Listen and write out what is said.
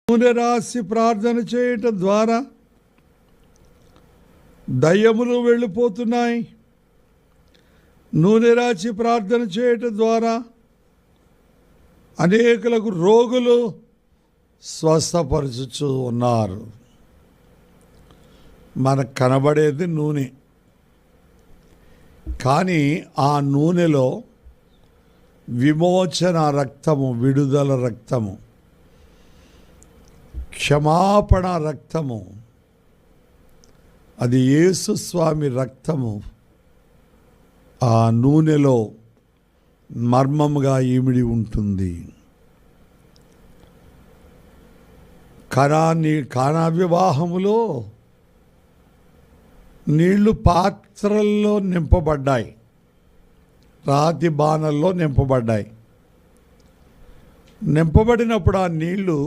నూనె రాసి ప్రార్థన చేయటం ద్వారా దయ్యములు వెళ్ళిపోతున్నాయి. నూనె రాసి ప్రార్థన చేయటం ద్వారా అనేకులకు రోగులు స్వస్థపరచుచూ ఉన్నారు. మనకు కనబడేది నూనె, కానీ ఆ నూనెలో విమోచన రక్తము, విడుదల రక్తము, క్షమాపణ రక్తము, అది యేసు స్వామి రక్తము ఆ నూనెలో మర్మముగా ఇమిడి ఉంటుంది. కానా వివాహములో నీళ్లు పాత్రల్లో నింపబడ్డాయి, రాతి బాణల్లో నింపబడ్డాయి. నింపబడినప్పుడు ఆ నీళ్లు